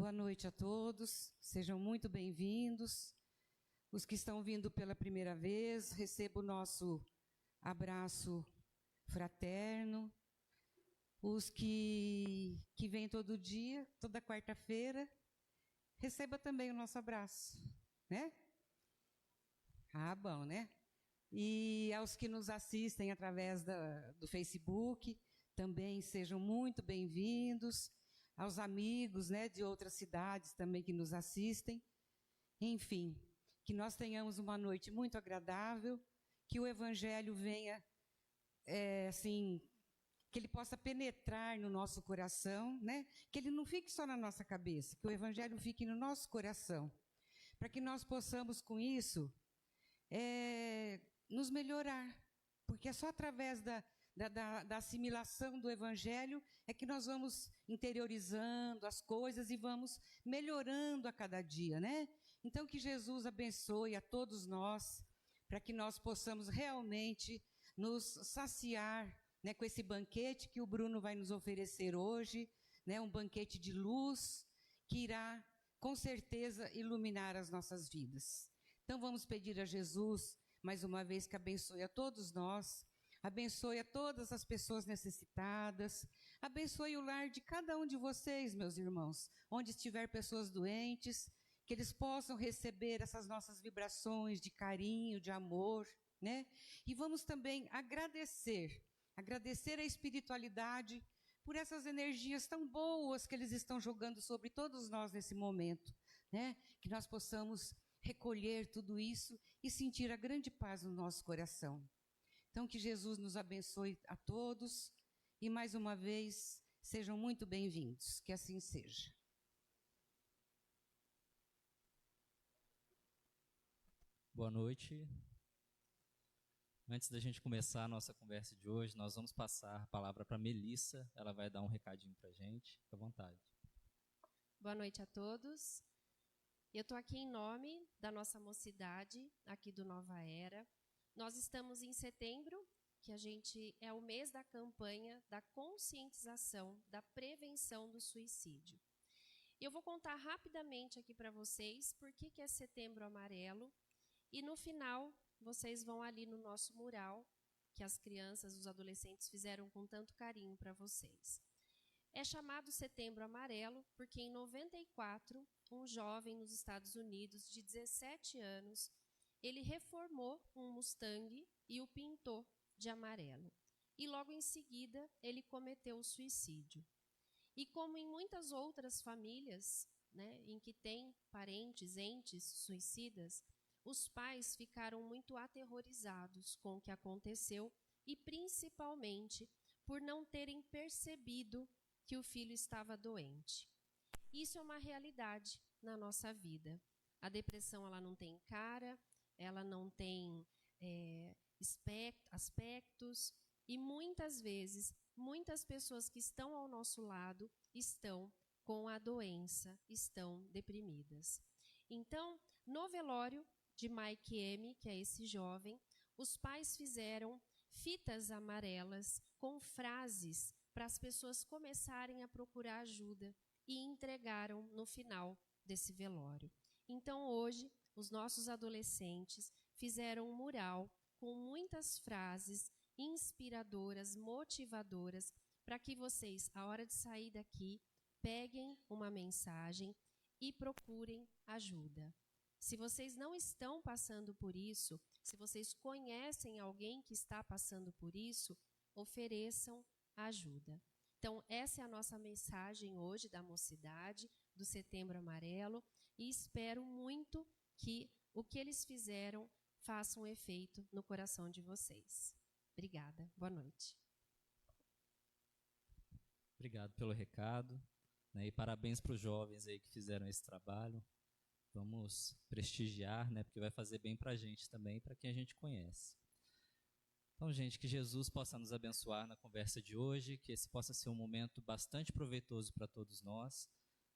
Boa noite a todos, sejam muito bem-vindos. Os que estão vindo pela primeira vez, recebo o nosso abraço fraterno. Os que vêm todo dia, toda quarta-feira, receba também o nosso abraço, né? Ah, bom, né? E aos que nos assistem através do Facebook, também sejam muito bem-vindos. Aos amigos, né, de outras cidades também que nos assistem. Enfim, que nós tenhamos uma noite muito agradável, que o Evangelho venha, assim, que ele possa penetrar no nosso coração, né? Que ele não fique só na nossa cabeça, que o Evangelho fique no nosso coração, para que nós possamos, com isso, nos melhorar, porque é só através da assimilação do Evangelho é que nós vamos interiorizando as coisas e vamos melhorando a cada dia, né? Então que Jesus abençoe a todos nós, para que nós possamos realmente nos saciar, né, com esse banquete que o Bruno vai nos oferecer hoje, né, um banquete de luz que irá, com certeza, iluminar as nossas vidas. Então vamos pedir a Jesus, mais uma vez, que abençoe a todos nós, abençoe a todas as pessoas necessitadas, abençoe o lar de cada um de vocês, meus irmãos, onde estiver pessoas doentes, que eles possam receber essas nossas vibrações de carinho, de amor, né? E vamos também agradecer a espiritualidade por essas energias tão boas que eles estão jogando sobre todos nós nesse momento, né? Que nós possamos recolher tudo isso e sentir a grande paz no nosso coração. Então, que Jesus nos abençoe a todos e, mais uma vez, sejam muito bem-vindos. Que assim seja. Boa noite. Antes da gente começar a nossa conversa de hoje, nós vamos passar a palavra para a Melissa. Ela vai dar um recadinho para a gente. Fique à vontade. Boa noite a todos. Eu estou aqui em nome da nossa mocidade, aqui do Nova Era. Nós estamos em setembro, que é o mês da campanha da conscientização, da prevenção do suicídio. Eu vou contar rapidamente aqui para vocês por que é Setembro Amarelo. E no final, vocês vão ali no nosso mural, que as crianças, os adolescentes fizeram com tanto carinho para vocês. É chamado Setembro Amarelo porque em 94, um jovem nos Estados Unidos de 17 anos, ele reformou um Mustang e o pintou de amarelo. E logo em seguida, ele cometeu o suicídio. E como em muitas outras famílias, né, em que tem parentes, entes suicidas, os pais ficaram muito aterrorizados com o que aconteceu e principalmente por não terem percebido que o filho estava doente. Isso é uma realidade na nossa vida. A depressão, ela não tem cara, ela não tem aspectos e muitas vezes, muitas pessoas que estão ao nosso lado estão com a doença, estão deprimidas. Então, no velório de Mike M., que é esse jovem, os pais fizeram fitas amarelas com frases para as pessoas começarem a procurar ajuda e entregaram no final desse velório. Então, hoje, os nossos adolescentes fizeram um mural com muitas frases inspiradoras, motivadoras, para que vocês, à hora de sair daqui, peguem uma mensagem e procurem ajuda. Se vocês não estão passando por isso, se vocês conhecem alguém que está passando por isso, ofereçam ajuda. Então, essa é a nossa mensagem hoje da mocidade, do Setembro Amarelo, e espero muito que o que eles fizeram faça um efeito no coração de vocês. Obrigada. Boa noite. Obrigado pelo recado, né, e parabéns para os jovens aí que fizeram esse trabalho. Vamos prestigiar, né, porque vai fazer bem para a gente também, para quem a gente conhece. Então, gente, que Jesus possa nos abençoar na conversa de hoje, que esse possa ser um momento bastante proveitoso para todos nós,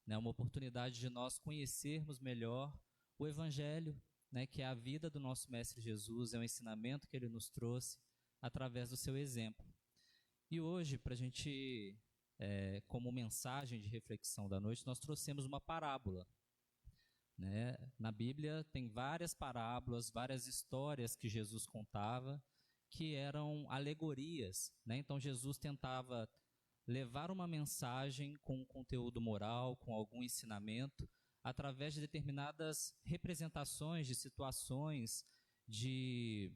né, uma oportunidade de nós conhecermos melhor o Evangelho, né, que é a vida do nosso Mestre Jesus, é um ensinamento que ele nos trouxe através do seu exemplo. E hoje, para a gente como mensagem de reflexão da noite, nós trouxemos uma parábola, né? Na Bíblia tem várias parábolas, várias histórias que Jesus contava, que eram alegorias, né? Então Jesus tentava levar uma mensagem com um conteúdo moral, com algum ensinamento, através de determinadas representações de situações, de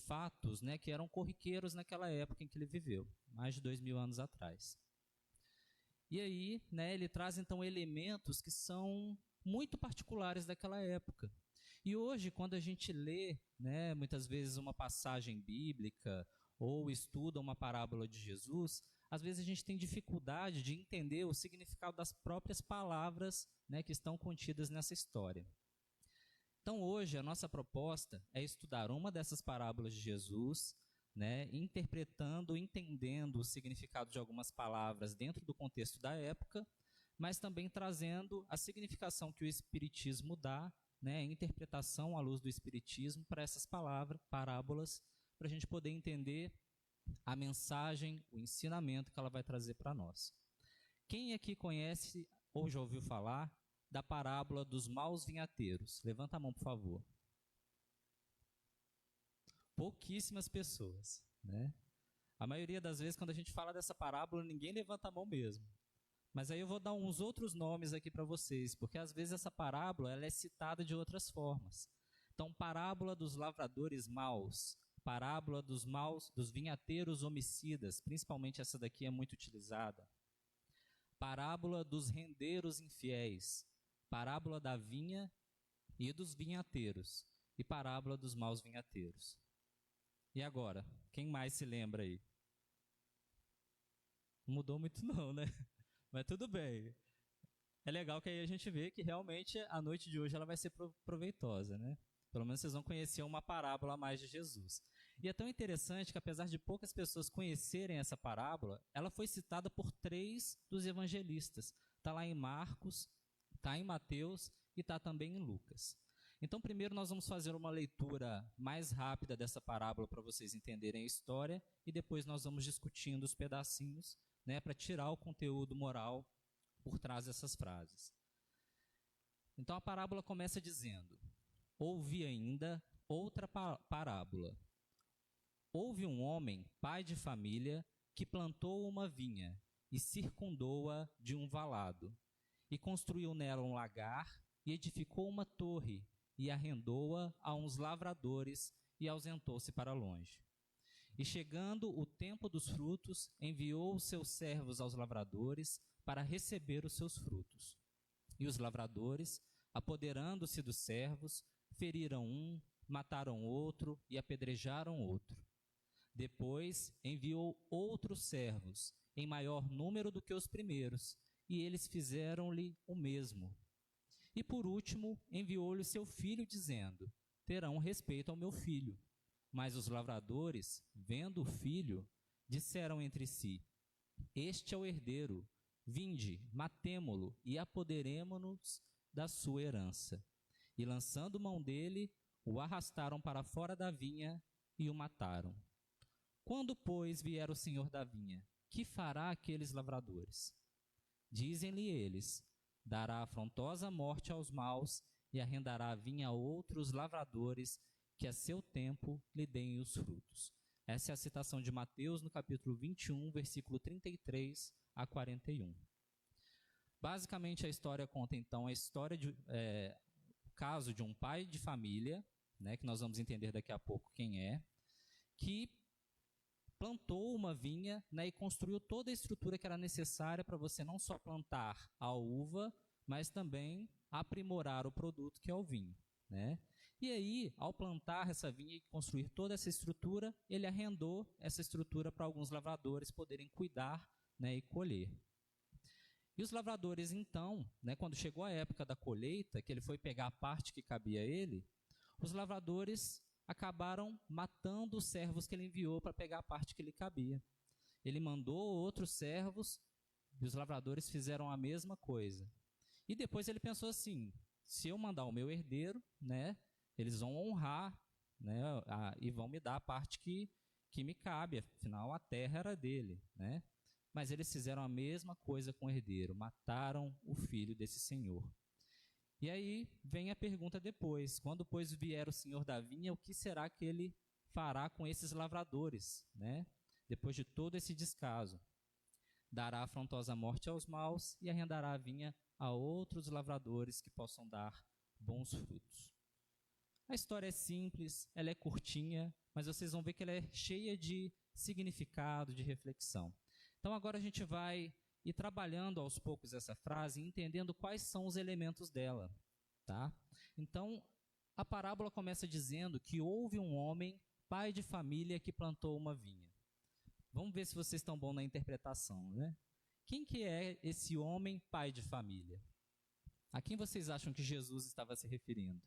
fatos, né, que eram corriqueiros naquela época em que ele viveu, mais de 2000 anos atrás. E aí, né, ele traz então elementos que são muito particulares daquela época. E hoje, quando a gente lê, né, muitas vezes uma passagem bíblica ou estuda uma parábola de Jesus, às vezes a gente tem dificuldade de entender o significado das próprias palavras, né, que estão contidas nessa história. Então, hoje, a nossa proposta é estudar uma dessas parábolas de Jesus, né, interpretando, entendendo o significado de algumas palavras dentro do contexto da época, mas também trazendo a significação que o Espiritismo dá, né, a interpretação à luz do Espiritismo para essas parábolas, para a gente poder entender a mensagem, o ensinamento que ela vai trazer para nós. Quem aqui conhece ou já ouviu falar da parábola dos maus vinhateiros? Levanta a mão, por favor. Pouquíssimas pessoas, né? A maioria das vezes, quando a gente fala dessa parábola, ninguém levanta a mão mesmo. Mas aí eu vou dar uns outros nomes aqui para vocês, porque às vezes essa parábola ela é citada de outras formas. Então, parábola dos lavradores maus, parábola dos vinhateiros homicidas, principalmente essa daqui é muito utilizada. Parábola dos rendeiros infiéis, parábola da vinha e dos vinhateiros, e parábola dos maus vinhateiros. E agora, quem mais se lembra aí? Não mudou muito não, né? Mas tudo bem. É legal que aí a gente vê que realmente a noite de hoje ela vai ser proveitosa, né? Pelo menos vocês vão conhecer uma parábola a mais de Jesus. E é tão interessante que, apesar de poucas pessoas conhecerem essa parábola, ela foi citada por 3 dos evangelistas. Está lá em Marcos, está em Mateus e está também em Lucas. Então, primeiro nós vamos fazer uma leitura mais rápida dessa parábola para vocês entenderem a história e depois nós vamos discutindo os pedacinhos, né, para tirar o conteúdo moral por trás dessas frases. Então, a parábola começa dizendo: ouvi ainda outra parábola. Houve um homem, pai de família, que plantou uma vinha e circundou-a de um valado, e construiu nela um lagar, e edificou uma torre, e arrendou-a a uns lavradores, e ausentou-se para longe. E chegando o tempo dos frutos, enviou os seus servos aos lavradores para receber os seus frutos. E os lavradores, apoderando-se dos servos, feriram um, mataram outro e apedrejaram outro. Depois enviou outros servos, em maior número do que os primeiros, e eles fizeram-lhe o mesmo. E por último enviou-lhe seu filho, dizendo: terão respeito ao meu filho. Mas os lavradores, vendo o filho, disseram entre si: este é o herdeiro, vinde, matemo-lo e apoderemo-nos da sua herança. E lançando mão dele, o arrastaram para fora da vinha e o mataram. Quando, pois, vier o senhor da vinha, que fará aqueles lavradores? Dizem-lhe eles: dará afrontosa morte aos maus e arrendará a vinha a outros lavradores, que a seu tempo lhe deem os frutos. Essa é a citação de Mateus no capítulo 21, versículo 33 a 41. Basicamente, a história conta, então, a história o caso de um pai de família, né, que nós vamos entender daqui a pouco quem é, que plantou uma vinha, né, e construiu toda a estrutura que era necessária para você não só plantar a uva, mas também aprimorar o produto que é o vinho, né? E aí, ao plantar essa vinha e construir toda essa estrutura, ele arrendou essa estrutura para alguns lavradores poderem cuidar, né, e colher. E os lavradores, então, né, quando chegou a época da colheita, que ele foi pegar a parte que cabia a ele, os lavradores acabaram matando os servos que ele enviou para pegar a parte que lhe cabia. Ele mandou outros servos e os lavradores fizeram a mesma coisa. E depois ele pensou assim: se eu mandar o meu herdeiro, né, eles vão honrar, né, e vão me dar a parte que me cabe, afinal a terra era dele, né? mas eles fizeram a mesma coisa com o herdeiro, mataram o filho desse senhor. E aí vem a pergunta depois: quando, pois, vier o senhor da vinha, o que será que ele fará com esses lavradores, né? Depois de todo esse descaso? Dará afrontosa morte aos maus e arrendará a vinha a outros lavradores que possam dar bons frutos. A história é simples, ela é curtinha, mas vocês vão ver que ela é cheia de significado, de reflexão. Então agora a gente vai ir trabalhando aos poucos essa frase, entendendo quais são os elementos dela, tá? Então, a parábola começa dizendo que houve um homem, pai de família, que plantou uma vinha. Vamos ver se vocês estão bons na interpretação, né? Quem que é esse homem, pai de família? A quem vocês acham que Jesus estava se referindo?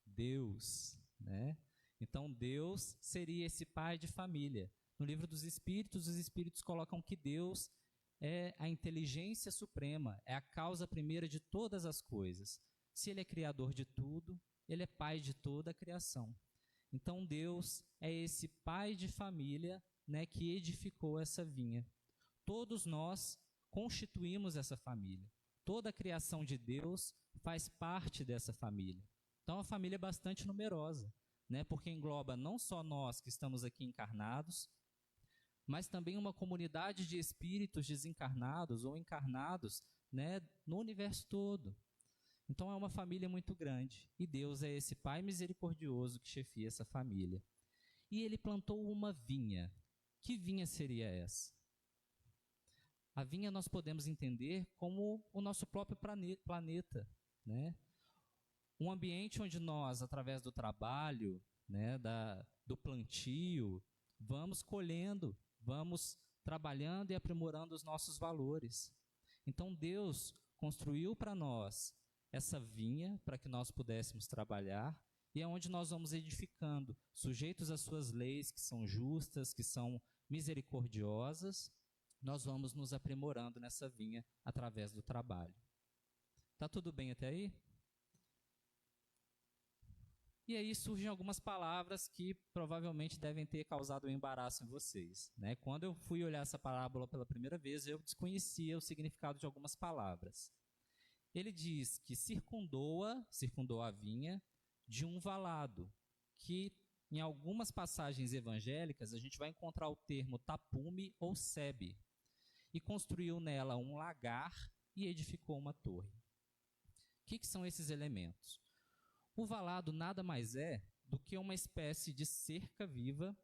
Deus, né? Então, Deus seria esse pai de família. No livro dos Espíritos, os Espíritos colocam que Deus é a inteligência suprema, é a causa primeira de todas as coisas. Se Ele é criador de tudo, Ele é pai de toda a criação. Então, Deus é esse pai de família, né, que edificou essa vinha. Todos nós constituímos essa família. Toda a criação de Deus faz parte dessa família. Então, é uma família bastante numerosa, né, porque engloba não só nós que estamos aqui encarnados, mas também uma comunidade de espíritos desencarnados ou encarnados, né, no universo todo. Então, é uma família muito grande. E Deus é esse Pai misericordioso que chefia essa família. E Ele plantou uma vinha. Que vinha seria essa? A vinha nós podemos entender como o nosso próprio planeta, né? Um ambiente onde nós, através do trabalho, né, do plantio, vamos colhendo, vamos trabalhando e aprimorando os nossos valores. Então, Deus construiu para nós essa vinha para que nós pudéssemos trabalhar, e é onde nós vamos edificando, sujeitos às suas leis, que são justas, que são misericordiosas, nós vamos nos aprimorando nessa vinha através do trabalho. Tá tudo bem até aí? E aí surgem algumas palavras que provavelmente devem ter causado um embaraço em vocês, né? Quando eu fui olhar essa parábola pela primeira vez, eu desconhecia o significado de algumas palavras. Ele diz que circundou a vinha de um valado, que em algumas passagens evangélicas a gente vai encontrar o termo tapume ou sebe, e construiu nela um lagar e edificou uma torre. O que são esses elementos? O valado nada mais é do que uma espécie de cerca viva,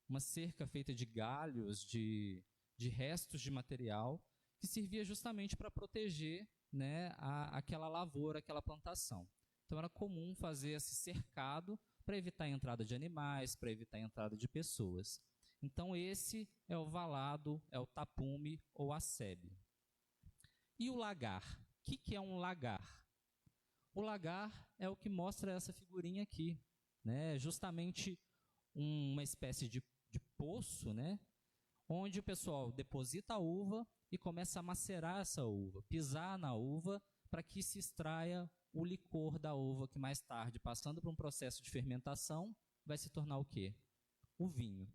uma cerca feita de galhos, de restos de material, que servia justamente para proteger, né, aquela lavoura, aquela plantação. Então era comum fazer esse cercado para evitar a entrada de animais, para evitar a entrada de pessoas. Então esse é o valado, é o tapume ou a sebe. E o lagar? O que é um lagar? O lagar é o que mostra essa figurinha aqui, né? Justamente uma espécie de poço, né? Onde o pessoal deposita a uva e começa a macerar essa uva, pisar na uva para que se extraia o licor da uva, que mais tarde, passando por um processo de fermentação, vai se tornar o quê? O vinho,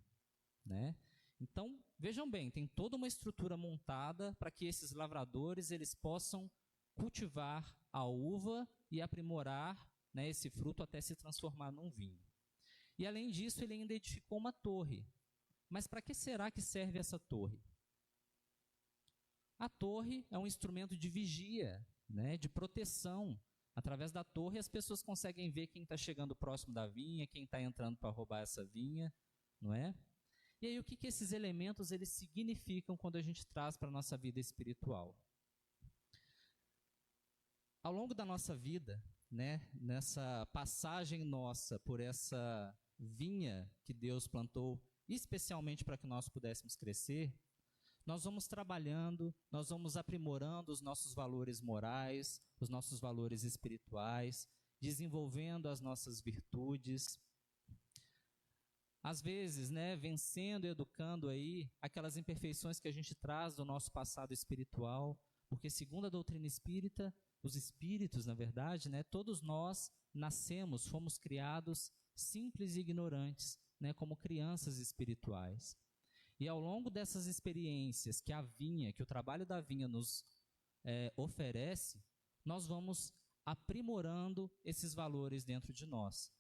né? Então, vejam bem, tem toda uma estrutura montada para que esses lavradores eles possam cultivar a uva e aprimorar, né, esse fruto até se transformar num vinho. E além disso, ele ainda edificou uma torre. Mas para que será que serve essa torre? A torre é um instrumento de vigia, né, de proteção. Através da torre, as pessoas conseguem ver quem está chegando próximo da vinha, quem está entrando para roubar essa vinha, não é? E aí, o que esses elementos eles significam quando a gente traz para a nossa vida espiritual? Ao longo da nossa vida, né, nessa passagem nossa por essa vinha que Deus plantou, especialmente para que nós pudéssemos crescer, nós vamos trabalhando, nós vamos aprimorando os nossos valores morais, os nossos valores espirituais, desenvolvendo as nossas virtudes. Às vezes, né, vencendo e educando aí aquelas imperfeições que a gente traz do nosso passado espiritual, porque segundo a doutrina espírita, os espíritos, na verdade, né, todos nós nascemos, fomos criados simples e ignorantes, né, como crianças espirituais. E ao longo dessas experiências que o trabalho da vinha nos oferece, nós vamos aprimorando esses valores dentro de nós.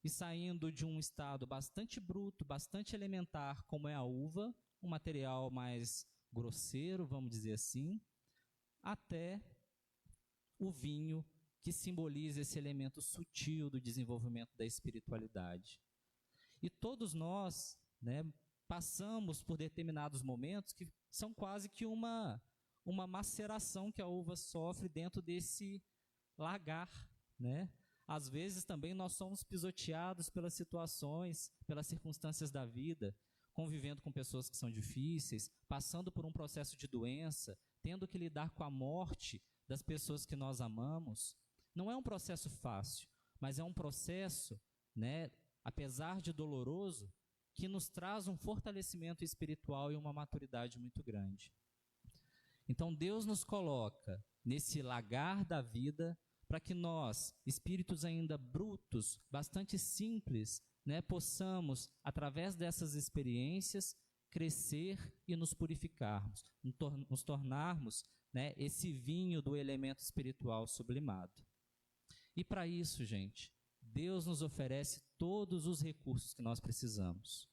E saindo de um estado bastante bruto, bastante elementar, como é a uva, um material mais grosseiro, vamos dizer assim, até o vinho, que simboliza esse elemento sutil do desenvolvimento da espiritualidade. E todos nós, passamos por determinados momentos que são quase que uma maceração que a uva sofre dentro desse lagar, Às vezes também nós somos pisoteados pelas situações, pelas circunstâncias da vida, convivendo com pessoas que são difíceis, passando por um processo de doença, tendo que lidar com a morte das pessoas que nós amamos. Não é um processo fácil, mas é um processo, apesar de doloroso, que nos traz um fortalecimento espiritual e uma maturidade muito grande. Então Deus nos coloca nesse lagar da vida para que nós, espíritos ainda brutos, bastante simples, possamos, através dessas experiências, crescer e nos purificarmos, nos tornarmos esse vinho do elemento espiritual sublimado. E para isso, gente, Deus nos oferece todos os recursos que nós precisamos.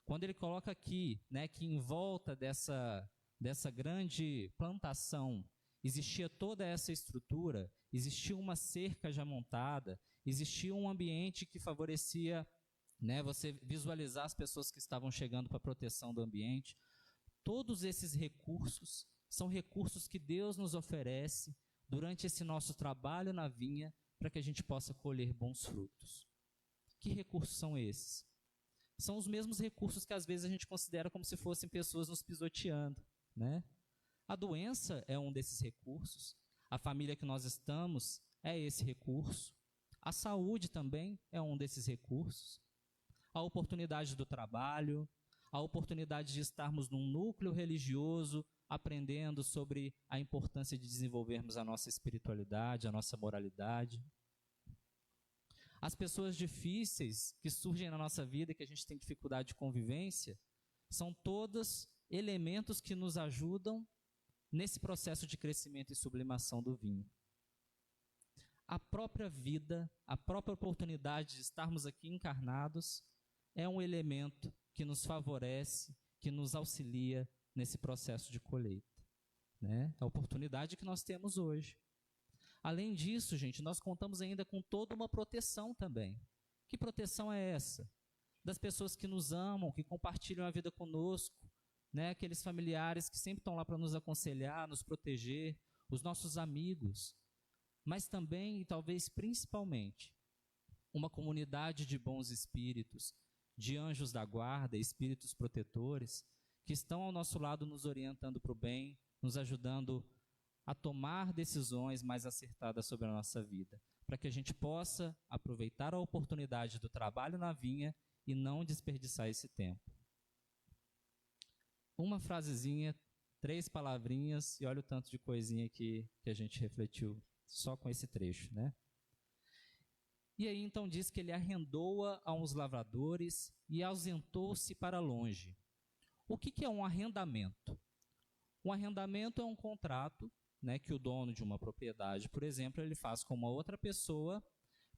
Quando Ele coloca aqui, que em volta dessa grande plantação existia toda essa estrutura, existia uma cerca já montada, existia um ambiente que favorecia, você visualizar as pessoas que estavam chegando para a proteção do ambiente. Todos esses recursos são recursos que Deus nos oferece durante esse nosso trabalho na vinha para que a gente possa colher bons frutos. Que recursos são esses? São os mesmos recursos que às vezes a gente considera como se fossem pessoas nos pisoteando, A doença é um desses recursos, a família que nós estamos é esse recurso, a saúde também é um desses recursos, a oportunidade do trabalho, a oportunidade de estarmos num núcleo religioso, aprendendo sobre a importância de desenvolvermos a nossa espiritualidade, a nossa moralidade. As pessoas difíceis que surgem na nossa vida, que a gente tem dificuldade de convivência, são todos elementos que nos ajudam nesse processo de crescimento e sublimação do vinho. A própria vida, a própria oportunidade de estarmos aqui encarnados é um elemento que nos favorece, que nos auxilia nesse processo de colheita. A oportunidade que nós temos hoje. Além disso, gente, nós contamos ainda com toda uma proteção também. Que proteção é essa? Das pessoas que nos amam, que compartilham a vida conosco, aqueles familiares que sempre estão lá para nos aconselhar, nos proteger, os nossos amigos, mas também, e talvez principalmente, uma comunidade de bons espíritos, de anjos da guarda, espíritos protetores, que estão ao nosso lado nos orientando para o bem, nos ajudando a tomar decisões mais acertadas sobre a nossa vida, para que a gente possa aproveitar a oportunidade do trabalho na vinha e não desperdiçar esse tempo. Uma frasezinha, 3 palavrinhas, e olha o tanto de coisinha que a gente refletiu só com esse trecho, E aí então diz que ele arrendou-a a uns lavradores e ausentou-se para longe. O que é um arrendamento? Um arrendamento é um contrato, que o dono de uma propriedade, por exemplo, ele faz com uma outra pessoa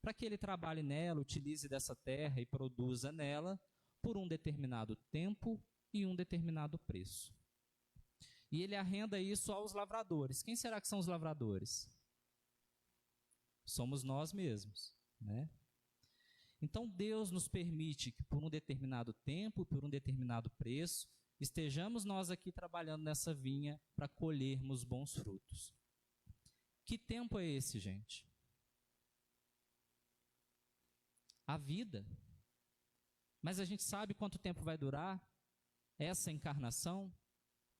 para que ele trabalhe nela, utilize dessa terra e produza nela por um determinado tempo e um determinado preço. E ele arrenda isso aos lavradores. Quem será que são os lavradores? Somos nós mesmos, Então Deus nos permite que por um determinado tempo, por um determinado preço, estejamos nós aqui trabalhando nessa vinha para colhermos bons frutos. Que tempo é esse, gente? A vida. Mas a gente sabe quanto tempo vai durar essa encarnação,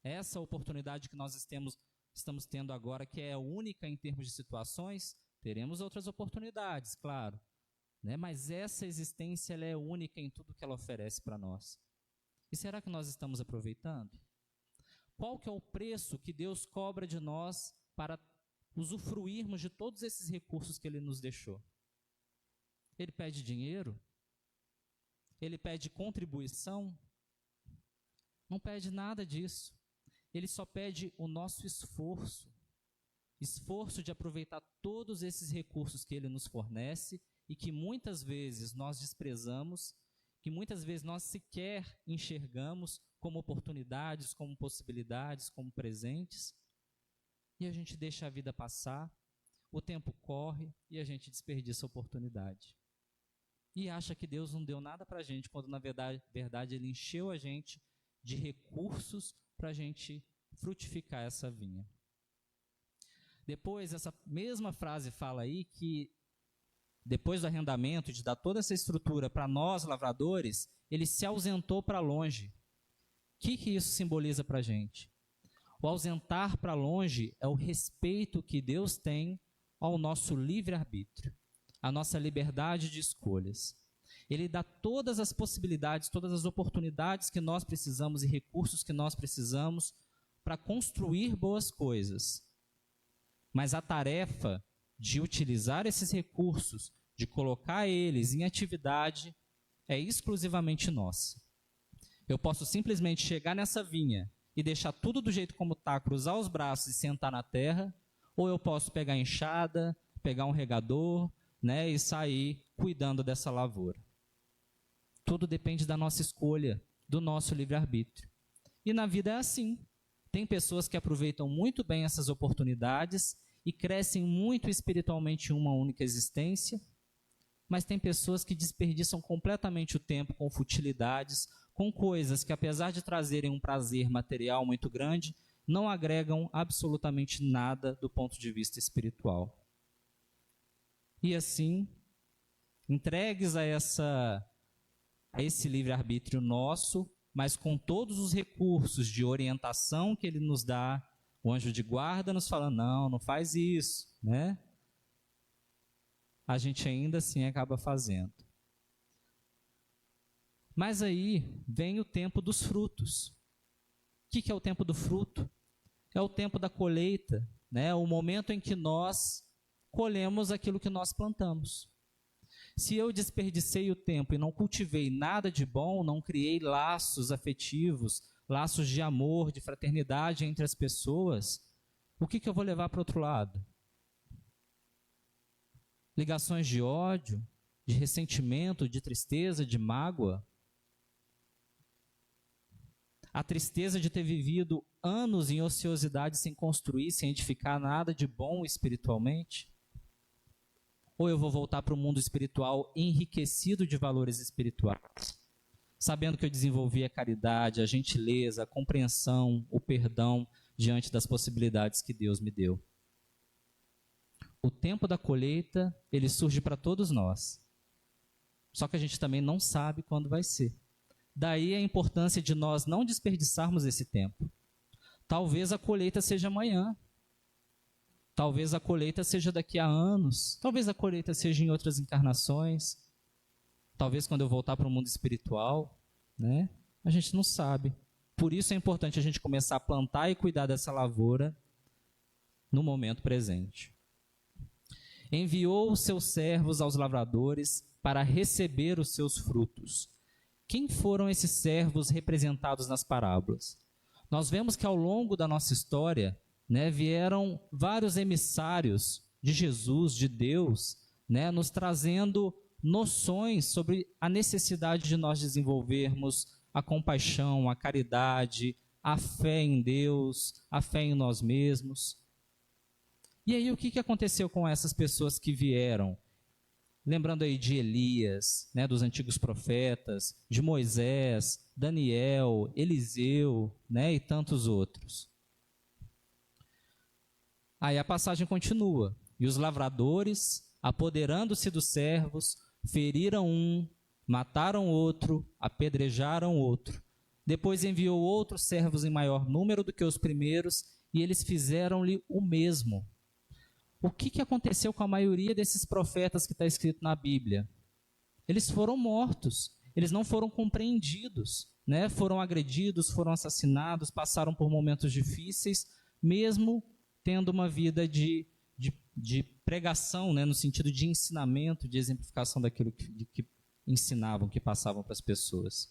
essa oportunidade que nós estamos tendo agora, que é única em termos de situações. Teremos outras oportunidades, claro, mas essa existência ela é única em tudo que ela oferece para nós. E será que nós estamos aproveitando? Qual que é o preço que Deus cobra de nós para usufruirmos de todos esses recursos que Ele nos deixou? Ele pede dinheiro? Ele pede contribuição? Não pede nada disso. Ele só pede o nosso esforço. Esforço de aproveitar todos esses recursos que ele nos fornece e que muitas vezes nós desprezamos, que muitas vezes nós sequer enxergamos como oportunidades, como possibilidades, como presentes. E a gente deixa a vida passar, o tempo corre e a gente desperdiça a oportunidade. E acha que Deus não deu nada para a gente, quando na verdade Ele encheu a gente de recursos para a gente frutificar essa vinha. Depois, essa mesma frase fala aí que depois do arrendamento, de dar toda essa estrutura para nós, lavradores, ele se ausentou para longe. O que isso simboliza para a gente? O ausentar para longe é o respeito que Deus tem ao nosso livre-arbítrio, à nossa liberdade de escolhas. Ele dá todas as possibilidades, todas as oportunidades que nós precisamos e recursos que nós precisamos para construir boas coisas. Mas a tarefa de utilizar esses recursos, de colocar eles em atividade, é exclusivamente nossa. Eu posso simplesmente chegar nessa vinha e deixar tudo do jeito como está, cruzar os braços e sentar na terra, ou eu posso pegar a enxada, pegar um regador, né, e sair cuidando dessa lavoura. Tudo depende da nossa escolha, do nosso livre-arbítrio. E na vida é assim. Tem pessoas que aproveitam muito bem essas oportunidades e crescem muito espiritualmente em uma única existência, mas tem pessoas que desperdiçam completamente o tempo com futilidades, com coisas que, apesar de trazerem um prazer material muito grande, não agregam absolutamente nada do ponto de vista espiritual. E assim, entregues a esse livre-arbítrio nosso, mas com todos os recursos de orientação que ele nos dá, o anjo de guarda nos fala, não faz isso, né? A gente ainda assim acaba fazendo. Mas aí vem o tempo dos frutos. O que é o tempo do fruto? É o tempo da colheita, né? O momento em que nós colhemos aquilo que nós plantamos. Se eu desperdicei o tempo e não cultivei nada de bom, não criei laços afetivos, laços de amor, de fraternidade entre as pessoas, o que eu vou levar para o outro lado? Ligações de ódio, de ressentimento, de tristeza, de mágoa? A tristeza de ter vivido anos em ociosidade sem construir, sem edificar nada de bom espiritualmente? Ou eu vou voltar para o mundo espiritual enriquecido de valores espirituais, sabendo que eu desenvolvi a caridade, a gentileza, a compreensão, o perdão diante das possibilidades que Deus me deu? O tempo da colheita, ele surge para todos nós. Só que a gente também não sabe quando vai ser. Daí a importância de nós não desperdiçarmos esse tempo. Talvez a colheita seja amanhã. Talvez a colheita seja daqui a anos. Talvez a colheita seja em outras encarnações. Talvez quando eu voltar para o mundo espiritual, né? A gente não sabe. Por isso é importante a gente começar a plantar e cuidar dessa lavoura no momento presente. Enviou os seus servos aos lavradores para receber os seus frutos. Quem foram esses servos representados nas parábolas? Nós vemos que ao longo da nossa história, né, vieram vários emissários de Jesus, de Deus, né, nos trazendo noções sobre a necessidade de nós desenvolvermos a compaixão, a caridade, a fé em Deus, a fé em nós mesmos. E aí o que aconteceu com essas pessoas que vieram? Lembrando aí de Elias, né, dos antigos profetas, de Moisés, Daniel, Eliseu, né, e tantos outros. Aí a passagem continua. E os lavradores, apoderando-se dos servos, feriram um, mataram outro, apedrejaram outro. Depois enviou outros servos em maior número do que os primeiros, e eles fizeram-lhe o mesmo. O que aconteceu com a maioria desses profetas que está escrito na Bíblia? Eles foram mortos, eles não foram compreendidos, né? Foram agredidos, foram assassinados, passaram por momentos difíceis, mesmo tendo uma vida de pregação, né? No sentido de ensinamento, de exemplificação daquilo que ensinavam, que passavam para as pessoas.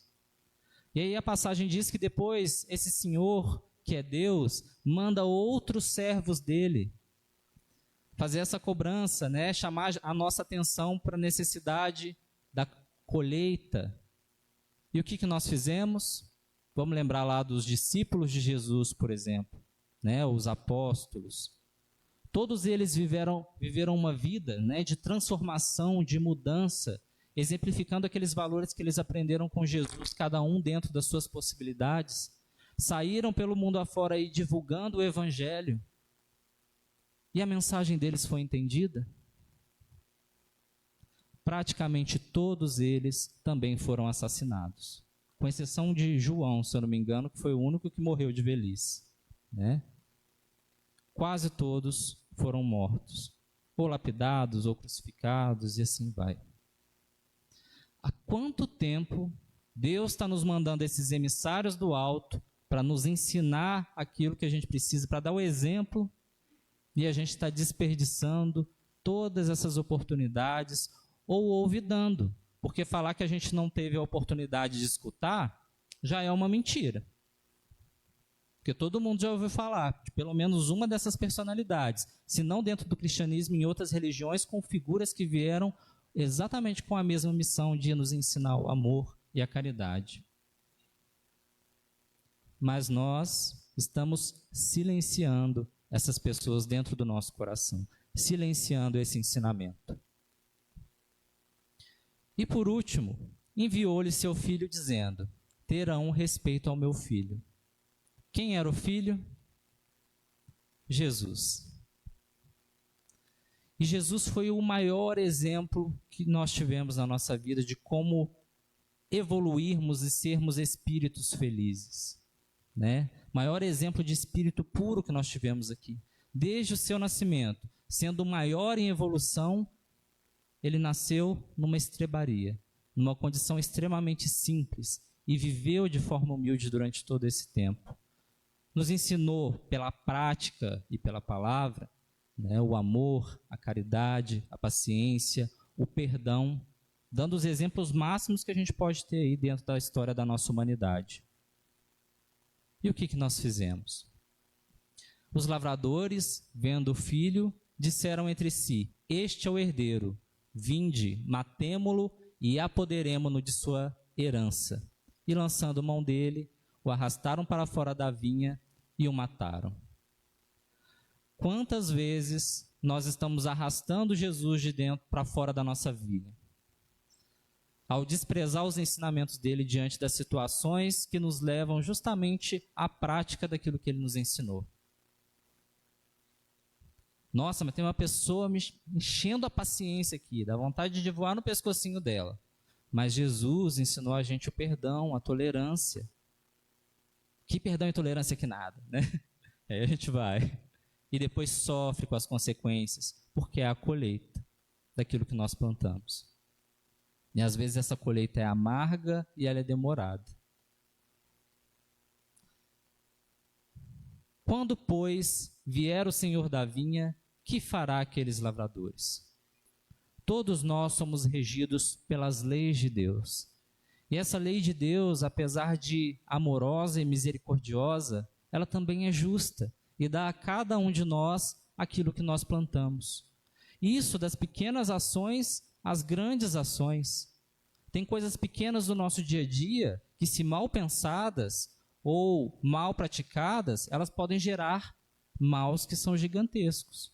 E aí a passagem diz que depois esse Senhor, que é Deus, manda outros servos dele fazer essa cobrança, né? Chamar a nossa atenção para a necessidade da colheita. E o que nós fizemos? Vamos lembrar lá dos discípulos de Jesus, por exemplo, né? Os apóstolos. Todos eles viveram uma vida, né, de transformação, de mudança, exemplificando aqueles valores que eles aprenderam com Jesus, cada um dentro das suas possibilidades. Saíram pelo mundo afora aí divulgando o Evangelho. E a mensagem deles foi entendida? Praticamente todos eles também foram assassinados. Com exceção de João, se eu não me engano, que foi o único que morreu de velhice, né? Quase todos foram mortos, ou lapidados, ou crucificados, e assim vai. Há quanto tempo Deus está nos mandando esses emissários do alto para nos ensinar aquilo que a gente precisa, para dar o exemplo, e a gente está desperdiçando todas essas oportunidades ou olvidando, porque falar que a gente não teve a oportunidade de escutar já é uma mentira. Porque todo mundo já ouviu falar de pelo menos uma dessas personalidades, se não dentro do cristianismo, em outras religiões, com figuras que vieram exatamente com a mesma missão de nos ensinar o amor e a caridade. Mas nós estamos silenciando essas pessoas dentro do nosso coração, silenciando esse ensinamento. E por último, enviou-lhe seu filho dizendo: terão respeito ao meu filho. Quem era o filho? Jesus. E Jesus foi o maior exemplo que nós tivemos na nossa vida de como evoluirmos e sermos espíritos felizes, né? Maior exemplo de espírito puro que nós tivemos aqui. Desde o seu nascimento, sendo o maior em evolução, ele nasceu numa estrebaria, numa condição extremamente simples e viveu de forma humilde durante todo esse tempo. Nos ensinou pela prática e pela palavra, né, o amor, a caridade, a paciência, o perdão, dando os exemplos máximos que a gente pode ter aí dentro da história da nossa humanidade. E o que nós fizemos? Os lavradores, vendo o filho, disseram entre si: este é o herdeiro, vinde, matemo-lo e apoderemo-no de sua herança. E lançando mão dele, o arrastaram para fora da vinha e o mataram. Quantas vezes nós estamos arrastando Jesus de dentro para fora da nossa vinha? Ao desprezar os ensinamentos dele diante das situações que nos levam justamente à prática daquilo que ele nos ensinou. Nossa, mas tem uma pessoa me enchendo a paciência aqui, dá vontade de voar no pescocinho dela. Mas Jesus ensinou a gente o perdão, a tolerância. Que perdão e tolerância que nada, né? Aí a gente vai. E depois sofre com as consequências, porque é a colheita daquilo que nós plantamos. E às vezes essa colheita é amarga e ela é demorada. Quando, pois, vier o Senhor da vinha, que fará aqueles lavradores? Todos nós somos regidos pelas leis de Deus. E essa lei de Deus, apesar de amorosa e misericordiosa, ela também é justa e dá a cada um de nós aquilo que nós plantamos. Isso das pequenas ações às grandes ações. Tem coisas pequenas do nosso dia a dia que, se mal pensadas ou mal praticadas, elas podem gerar maus que são gigantescos.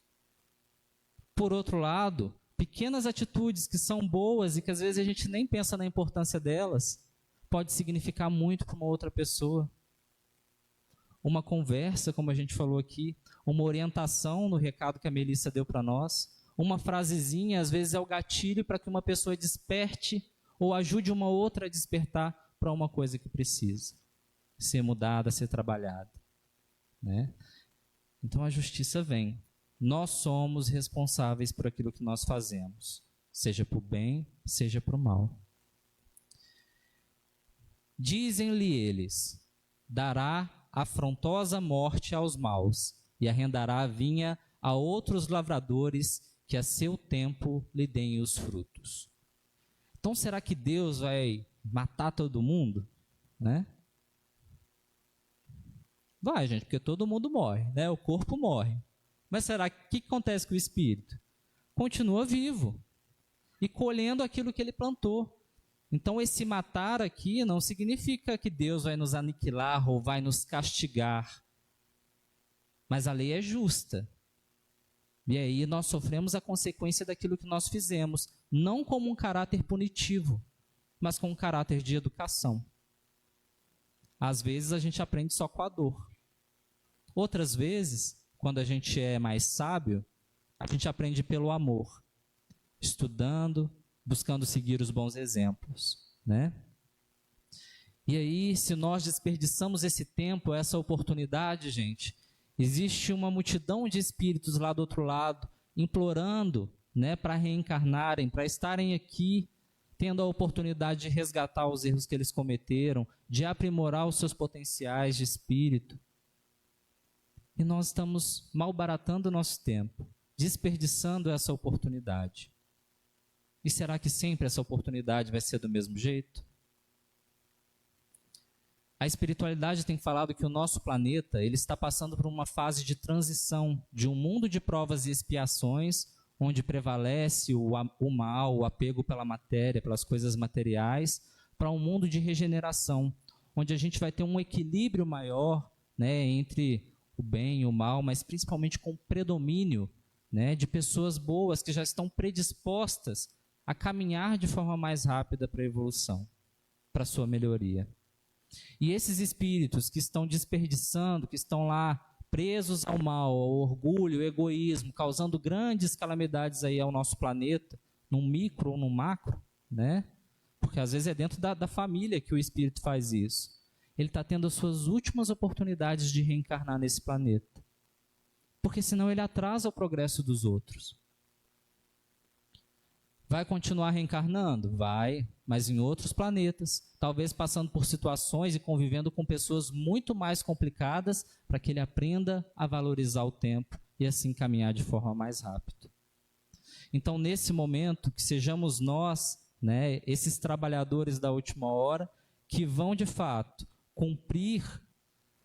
Por outro lado, pequenas atitudes que são boas e que às vezes a gente nem pensa na importância delas, pode significar muito para uma outra pessoa. Uma conversa, como a gente falou aqui, uma orientação no recado que a Melissa deu para nós, uma frasezinha, às vezes é o gatilho para que uma pessoa desperte ou ajude uma outra a despertar para uma coisa que precisa ser mudada, ser trabalhada, né? Então a justiça vem. Nós somos responsáveis por aquilo que nós fazemos, seja para o bem, seja para o mal. Dizem-lhe eles: dará afrontosa morte aos maus e arrendará a vinha a outros lavradores que a seu tempo lhe deem os frutos. Então será que Deus vai matar todo mundo? né? Vai, gente, porque todo mundo morre, né? O corpo morre. Mas será que o que acontece com o espírito? Continua vivo e colhendo aquilo que ele plantou. Então, esse matar aqui não significa que Deus vai nos aniquilar ou vai nos castigar. Mas a lei é justa. E aí nós sofremos a consequência daquilo que nós fizemos, não como um caráter punitivo, mas com um caráter de educação. Às vezes a gente aprende só com a dor. Outras vezes, quando a gente é mais sábio, a gente aprende pelo amor, estudando, buscando seguir os bons exemplos, né? E aí, se nós desperdiçamos esse tempo, essa oportunidade, gente, existe uma multidão de espíritos lá do outro lado, implorando, né, para reencarnarem, para estarem aqui, tendo a oportunidade de resgatar os erros que eles cometeram, de aprimorar os seus potenciais de espírito. E nós estamos malbaratando o nosso tempo, desperdiçando essa oportunidade. E será que sempre essa oportunidade vai ser do mesmo jeito? A espiritualidade tem falado que o nosso planeta ele está passando por uma fase de transição de um mundo de provas e expiações, onde prevalece o mal, o apego pela matéria, pelas coisas materiais, para um mundo de regeneração, onde a gente vai ter um equilíbrio maior, né, entre o bem e o mal, mas principalmente com o predomínio, né, de pessoas boas que já estão predispostas a caminhar de forma mais rápida para a evolução, para a sua melhoria. E esses espíritos que estão desperdiçando, que estão lá presos ao mal, ao orgulho, ao egoísmo, causando grandes calamidades aí ao nosso planeta, num micro ou num macro, né? Porque às vezes é dentro da família que o espírito faz isso. Ele está tendo as suas últimas oportunidades de reencarnar nesse planeta. Porque senão ele atrasa o progresso dos outros. Vai continuar reencarnando? Vai, mas em outros planetas, talvez passando por situações e convivendo com pessoas muito mais complicadas para que ele aprenda a valorizar o tempo e assim caminhar de forma mais rápida. Então, nesse momento, que sejamos nós, né, esses trabalhadores da última hora, que vão de fato cumprir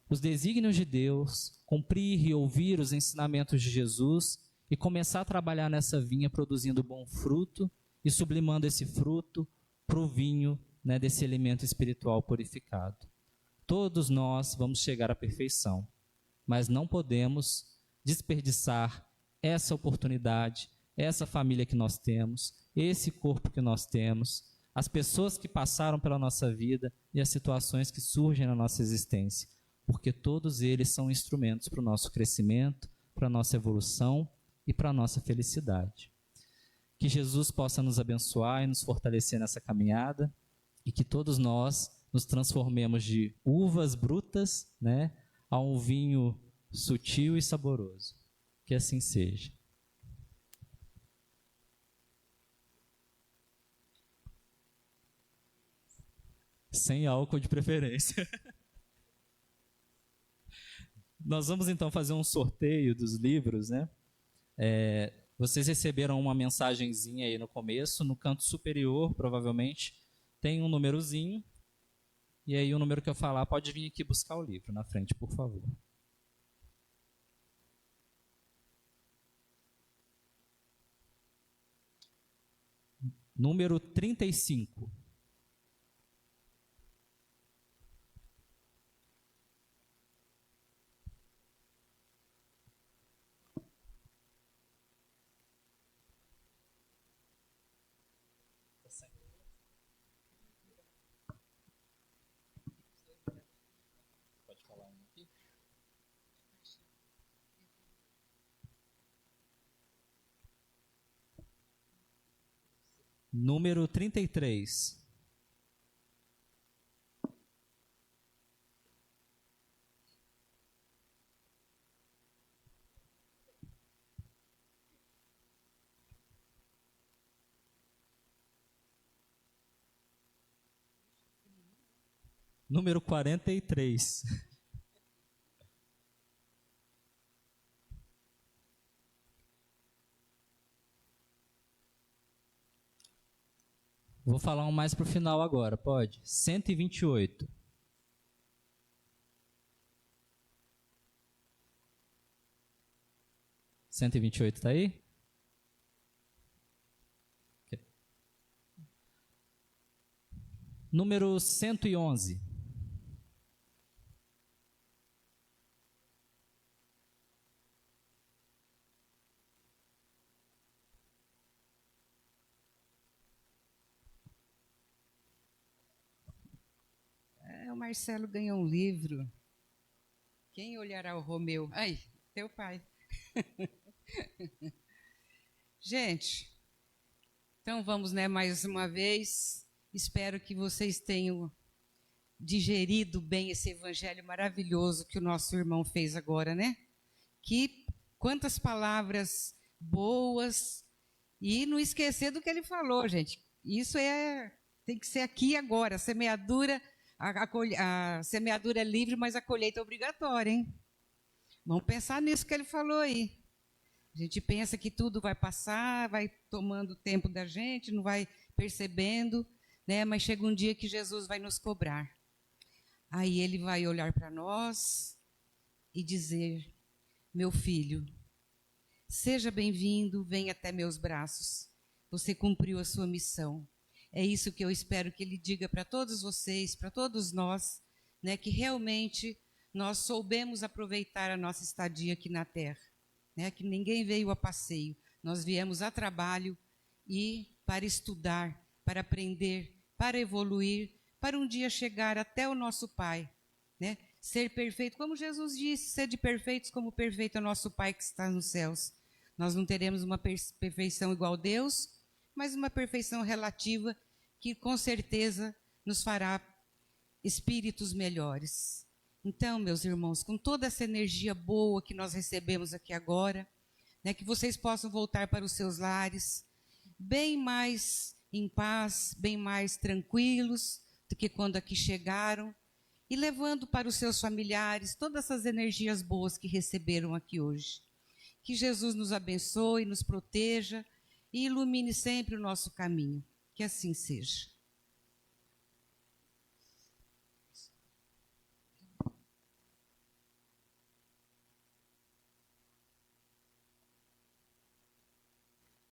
os desígnios de Deus, cumprir e ouvir os ensinamentos de Jesus e começar a trabalhar nessa vinha produzindo bom fruto e sublimando esse fruto para o vinho, né, desse alimento espiritual purificado. Todos nós vamos chegar à perfeição, mas não podemos desperdiçar essa oportunidade, essa família que nós temos, esse corpo que nós temos, as pessoas que passaram pela nossa vida e as situações que surgem na nossa existência, porque todos eles são instrumentos para o nosso crescimento, para a nossa evolução e para a nossa felicidade. Que Jesus possa nos abençoar e nos fortalecer nessa caminhada e que todos nós nos transformemos de uvas brutas, né, a um vinho sutil e saboroso. Que assim seja. Sem álcool de preferência. Nós vamos então fazer um sorteio dos livros, né? Vocês receberam uma mensagenzinha aí no começo, no canto superior, provavelmente, tem um númerozinho, e aí o número que eu falar pode vir aqui buscar o livro na frente, por favor. Número 35. Pode falar um aqui? Número 33. Número 43. Vou falar um mais para o final agora, pode? 128. 128 está aí? Número 111. O Marcelo ganhou um livro. Quem olhará o Romeu? Ai, teu pai. Gente, então vamos, né, mais uma vez. Espero que vocês tenham digerido bem esse evangelho maravilhoso que o nosso irmão fez agora, né? Que quantas palavras boas, e não esquecer do que ele falou, gente. Isso tem que ser aqui e agora. A semeadura é livre, mas a colheita é obrigatória, hein? Vamos pensar nisso que ele falou aí. A gente pensa que tudo vai passar, vai tomando tempo da gente, não vai percebendo, né? Mas chega um dia que Jesus vai nos cobrar. Aí ele vai olhar para nós e dizer: meu filho, seja bem-vindo, venha até meus braços. Você cumpriu a sua missão. É isso que eu espero que ele diga para todos vocês, para todos nós, né, que realmente nós soubemos aproveitar a nossa estadia aqui na Terra, né, que ninguém veio a passeio. Nós viemos a trabalho e para estudar, para aprender, para evoluir, para um dia chegar até o nosso Pai, né? Ser perfeito, como Jesus disse, sede perfeitos como perfeito é o nosso Pai que está nos céus. Nós não teremos uma perfeição igual a Deus, mas uma perfeição relativa que com certeza nos fará espíritos melhores. Então, meus irmãos, com toda essa energia boa que nós recebemos aqui agora, né, que vocês possam voltar para os seus lares bem mais em paz, bem mais tranquilos do que quando aqui chegaram, e levando para os seus familiares todas essas energias boas que receberam aqui hoje. Que Jesus nos abençoe, nos proteja e ilumine sempre o nosso caminho. Que assim seja.